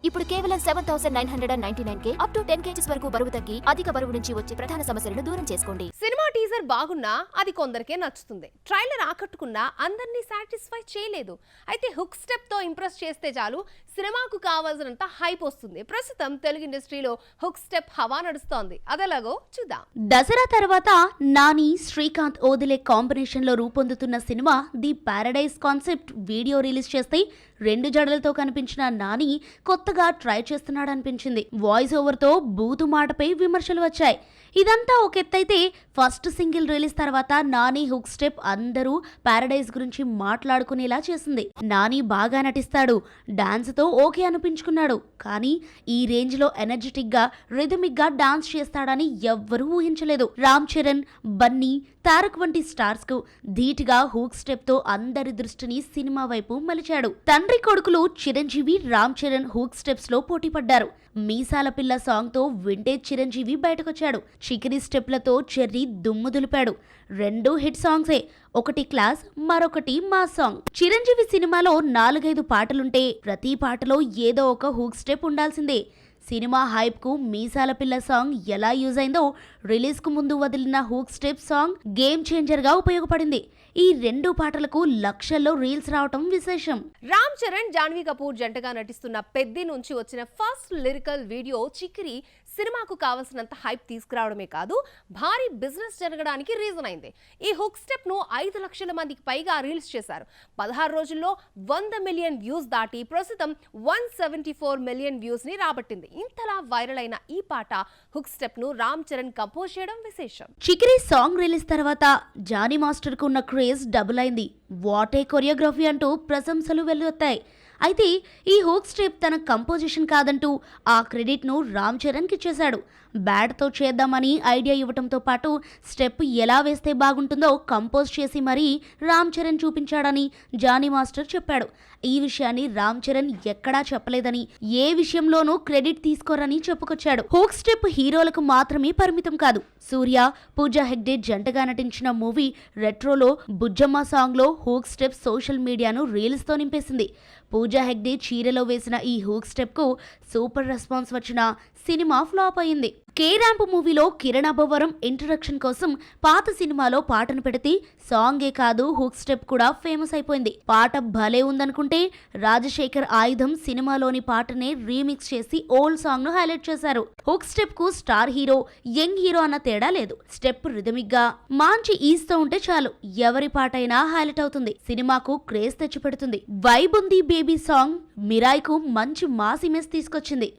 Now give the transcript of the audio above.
ఇప్పుడు కేవలం 7,999K up to 10 kgs వరకు బరువు తగ్గి అధిక బరువు నుంచి వచ్చే ప్రధాన సమస్యలను దూరం చేసుకోండి. సినిమా టీజర్ బాగున్నా అది కొందరికే నచ్చుతుంది. ట్రైలర్ ఆకట్టుకున్నా అందరినీ సాటిస్ఫై చేయలేదు. అయితే హుక్ స్టెప్ తో ఇంప్రెస్ చేస్తే చాలు సినిమాకు కావాల్సినంత హైప్ వస్తుంది. ప్రస్తుతం తెలుగు ఇండస్ట్రీలో హుక్ స్టెప్ హవా నడుస్తోంది. అదెలాగో చూద్దాం. దసరా తర్వాత నాని శ్రీకాంత్ ఓదిలే కాంబినేషన్ లో రూపొందుతున్న cinema the paradise concept video release చేస్తే 2 జడలతో కనిపించిన నాని కొత్తగా ట్రై చేస్తున్నాడనిపించింది. వాయిస్ ఓవర్ తో బూతు మాటపై విమర్శలు వచ్చాయి. ఇదంతా ఒక ఎత్తైతే ఫస్ట్ సింగిల్ రిలీజ్ తర్వాత నాని హుక్ స్టెప్ అందరూ పారడైజ్ గురించి మాట్లాడుకునేలా చేసింది. నాని బాగా నటిస్తాడు, డాన్స్ తో ఓకే అనిపించుకున్నాడు. కానీ ఈ రేంజ్ లో ఎనర్జెటిక్ గా రిథమిక్ గా డాన్స్ చేస్తాడని ఎవ్వరూ ఊహించలేదు. రామ్ చరణ్, బన్నీ, తారక్ వంటి స్టార్స్ కు ధీటుగా హుక్ స్టెప్ తో అందరి దృష్టిని సినిమా వైపు మలిచాడు. తండ్రి కొడుకులు చిరంజీవి, రామ్ చరణ్ హుక్ స్టెప్స్ లో పోటీ పడ్డారు. మీసాల పిల్ల సాంగ్ తో వింటేజ్ చిరంజీవి బయటకొచ్చాడు. చికిరి స్టెప్లతో చెర్రీ దుమ్ము దులిపాడు. 2 హిట్ సాంగ్సే, ఒకటి క్లాస్, మరొకటి మాస్ సాంగ్. చిరంజీవి సినిమాలో 4-5 పాటలుంటే ప్రతి పాటలో ఏదో ఒక హుక్ స్టెప్ ఉండాల్సిందే. సినిమా హైప్ కు మీసాల పిల్ల సాంగ్ ఎలా యూజ్ అయిందో రిలీజ్ కు ముందు వదిలిన hook step song game changer గా ఉపయోగపడింది. ఈ 2 పాటలకు లక్షల్లో రీల్స్ రావటం విశేషం. రామ్ చరణ్, జాన్వీ కపూర్ జంటగా నటిస్తున్న పెద్ది నుంచి వచ్చిన ఫస్ట్ లిరికల్ వీడియో చికిరి సినిమాకు కావాల్సినంత హైప్ తీసుకురావడమే కాదు, భారీ బిజినెస్ జరగడానికి రీజన్ అయింది. ఈ హుక్ స్టెప్ ను 5 లక్షల మందికి పైగా రీల్స్ చేశారు. 16 రోజుల్లో 100 మిలియన్ వ్యూస్ దాటి ప్రస్తుతం 174 మిలియన్ వ్యూస్ ని రాబట్టింది. ఇంతలా వైరల్ అయిన ఈ పాట హుక్ స్టెప్ ను రామ్ చరణ్ కంపోజ్ చేయడం విశేషం. చికిరి సాంగ్ రిలీజ్ తర్వాత జానీ మాస్టర్ కు ఉన్న క్రేజ్ డబుల్ అయింది. వాటే కొరియోగ్రఫీ అంటూ ప్రశంసలు వెల్లువెత్తాయి. అయితే ఈ హుక్ స్టెప్ తన కంపోజిషన్ కాదంటూ ఆ క్రెడిట్ ను రామ్ చరణ్ కి ఇచ్చేశాడు. బ్యాడ్ తో చేద్దామని ఐడియా ఇవ్వటంతో పాటు స్టెప్ ఎలా వేస్తే బాగుంటుందో కంపోజ్ చేసి మరీ రామ్ చరణ్ చూపించాడని జానీ మాస్టర్ చెప్పాడు. ఈ విషయాన్ని రామ్ చరణ్ ఎక్కడా చెప్పలేదని, ఏ విషయంలోనూ క్రెడిట్ తీసుకోరని చెప్పుకొచ్చాడు. హుక్ స్టెప్ హీరోలకు మాత్రమే పరిమితం కాదు. సూర్య, పూజా హెగ్డే జంటగా నటించిన మూవీ రెట్రోలో బుజ్జమ్మ సాంగ్ లో హుక్ స్టెప్ సోషల్ మీడియాను రీల్స్ తో నింపేసింది. పూజా హెగ్డే చీరలో వేసిన ఈ హుక్ స్టెప్ కు సూపర్ రెస్పాన్స్ వచ్చిన సినిమా ఫ్లాప్ అయింది. కే ర్యాంప్ మూవీలో కిరణ్ అబ్బవరం ఇంట్రడక్షన్ కోసం పాత సినిమాలో పాటను పెడితే సాంగే కాదు హుక్ స్టెప్ కూడా ఫేమస్ అయిపోయింది. పాట భలే ఉందనుకుంటే రాజశేఖర్ ఆయుధం సినిమాలోని పాటనే రీమిక్స్ చేసి ఓల్డ్ సాంగ్ ను హైలైట్ చేశారు. హుక్ స్టెప్ కు స్టార్ హీరో, యంగ్ హీరో అన్న తేడా లేదు. స్టెప్ రిథమిక్ గా మంచి ఈజ్ తో ఉంటే చాలు ఎవరి పాట అయినా హైలైట్ అవుతుంది. సినిమాకు క్రేజ్ తెచ్చిపెడుతుంది. వైబ్ ఉంది బేబీ సాంగ్ మిరాయ్ కు మంచి మాస్ ఇమేజ్ తీసుకొచ్చింది.